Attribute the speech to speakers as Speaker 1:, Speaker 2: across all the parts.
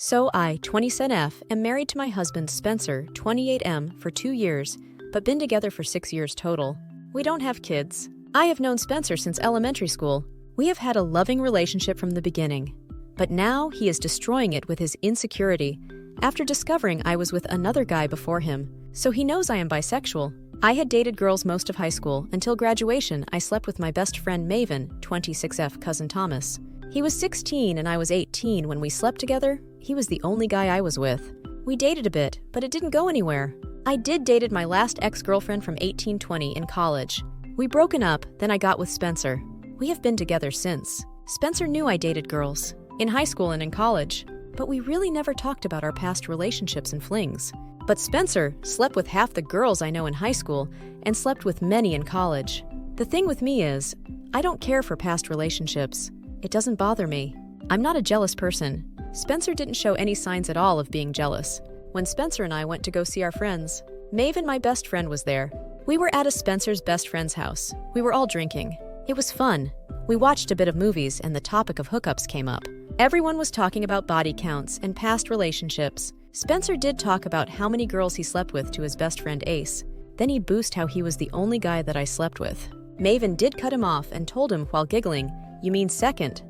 Speaker 1: So I, 27F, am married to my husband Spencer, 28M, for 2 years, but been together for 6 years total. We don't have kids. I have known Spencer since elementary school. We have had a loving relationship from the beginning. But now he is destroying it with his insecurity after discovering I was with another guy before him. So he knows I am bisexual. I had dated girls most of high school. Until graduation, I slept with my best friend Maven, 26F cousin Thomas. He was 16 and I was 18 when we slept together. He was the only guy I was with. We dated a bit, but it didn't go anywhere. I dated my last ex-girlfriend from 1820 in college. We broken up, then I got with Spencer. We have been together since. Spencer knew I dated girls, in high school and in college, but we really never talked about our past relationships and flings. But Spencer slept with half the girls I know in high school and slept with many in college. The thing with me is, I don't care for past relationships. It doesn't bother me. I'm not a jealous person. Spencer didn't show any signs at all of being jealous. When Spencer and I went to go see our friends, Maven, my best friend, was there. We were at Spencer's best friend's house. We were all drinking. It was fun. We watched a bit of movies and the topic of hookups came up. Everyone was talking about body counts and past relationships. Spencer did talk about how many girls he slept with to his best friend Ace. Then he boasted how he was the only guy that I slept with. Maven did cut him off and told him while giggling, "You mean second?"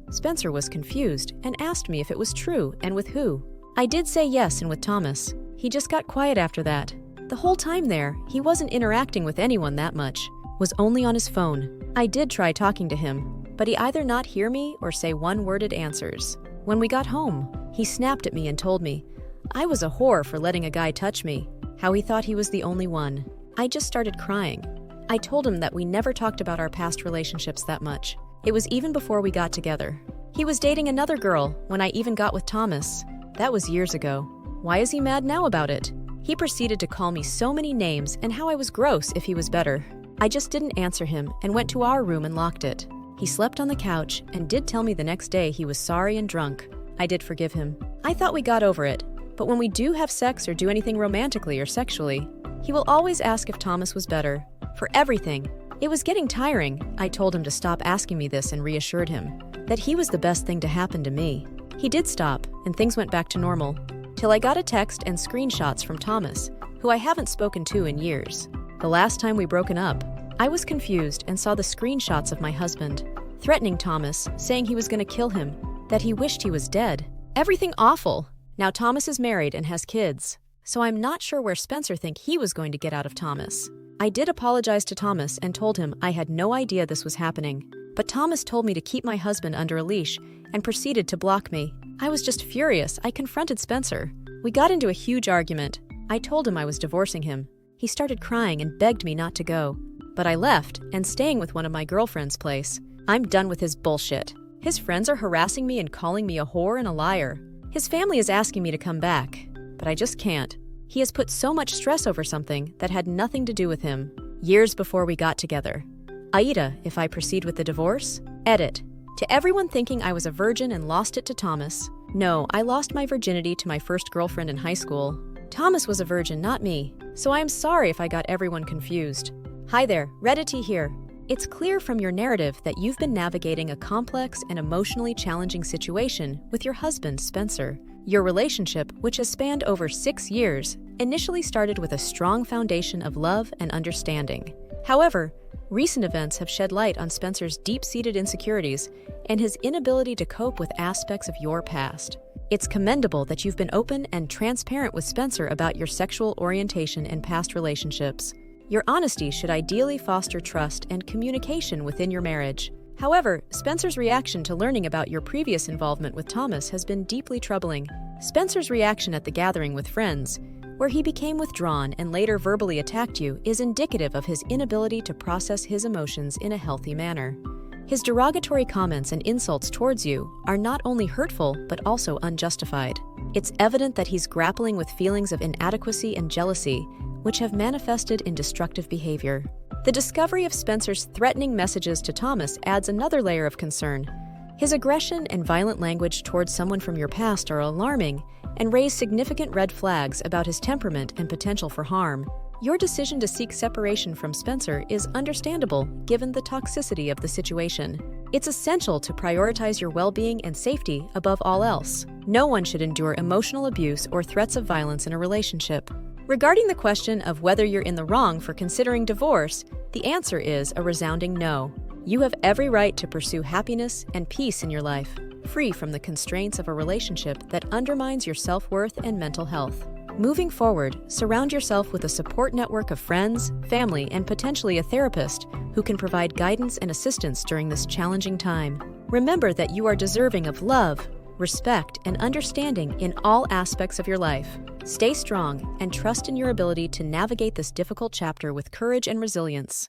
Speaker 1: Spencer was confused and asked me if it was true and with who. I did say yes and with Thomas. He just got quiet after that. The whole time there, he wasn't interacting with anyone that much, was only on his phone. I did try talking to him, but he either not hear me or say one-worded answers. When we got home, he snapped at me and told me I was a whore for letting a guy touch me, how he thought he was the only one. I just started crying. I told him that we never talked about our past relationships that much. It was even before we got together. He was dating another girl when I even got with Thomas. That was years ago. Why is he mad now about it? He proceeded to call me so many names and how I was gross if he was better. I just didn't answer him and went to our room and locked it. He slept on the couch and did tell me the next day he was sorry and drunk. I did forgive him. I thought we got over it, but when we do have sex or do anything romantically or sexually, he will always ask if Thomas was better. For everything. It was getting tiring. I told him to stop asking me this and reassured him that he was the best thing to happen to me. He did stop, and things went back to normal, till I got a text and screenshots from Thomas, who I haven't spoken to in years. The last time we broken up, I was confused and saw the screenshots of my husband, threatening Thomas, saying he was going to kill him, that he wished he was dead. Everything awful. Now Thomas is married and has kids, so I'm not sure where Spencer think he was going to get out of Thomas. I did apologize to Thomas and told him I had no idea this was happening, but Thomas told me to keep my husband under a leash and proceeded to block me. I was just furious. I confronted Spencer. We got into a huge argument. I told him I was divorcing him. He started crying and begged me not to go, but I left and staying with one of my girlfriend's place. I'm done with his bullshit. His friends are harassing me and calling me a whore and a liar. His family is asking me to come back, but I just can't. He has put so much stress over something that had nothing to do with him, years before we got together. AITA, if I proceed with the divorce? Edit. To everyone thinking I was a virgin and lost it to Thomas. No, I lost my virginity to my first girlfriend in high school. Thomas was a virgin, not me. So I am sorry if I got everyone confused. Hi there, Reddity here. It's clear from your narrative that you've been navigating a complex and emotionally challenging situation with your husband, Spencer. Your relationship, which has spanned over 6 years, initially started with a strong foundation of love and understanding. However, recent events have shed light on Spencer's deep-seated insecurities and his inability to cope with aspects of your past. It's commendable that you've been open and transparent with Spencer about your sexual orientation and past relationships. Your honesty should ideally foster trust and communication within your marriage. However, Spencer's reaction to learning about your previous involvement with Thomas has been deeply troubling. Spencer's reaction at the gathering with friends, where he became withdrawn and later verbally attacked you, is indicative of his inability to process his emotions in a healthy manner. His derogatory comments and insults towards you are not only hurtful but also unjustified. It's evident that he's grappling with feelings of inadequacy and jealousy, which have manifested in destructive behavior. The discovery of Spencer's threatening messages to Thomas adds another layer of concern. His aggression and violent language towards someone from your past are alarming and raise significant red flags about his temperament and potential for harm. Your decision to seek separation from Spencer is understandable given the toxicity of the situation. It's essential to prioritize your well-being and safety above all else. No one should endure emotional abuse or threats of violence in a relationship. Regarding the question of whether you're in the wrong for considering divorce, the answer is a resounding no. You have every right to pursue happiness and peace in your life, free from the constraints of a relationship that undermines your self-worth and mental health. Moving forward, surround yourself with a support network of friends, family, and potentially a therapist who can provide guidance and assistance during this challenging time. Remember that you are deserving of love, respect, and understanding in all aspects of your life. Stay strong and trust in your ability to navigate this difficult chapter with courage and resilience.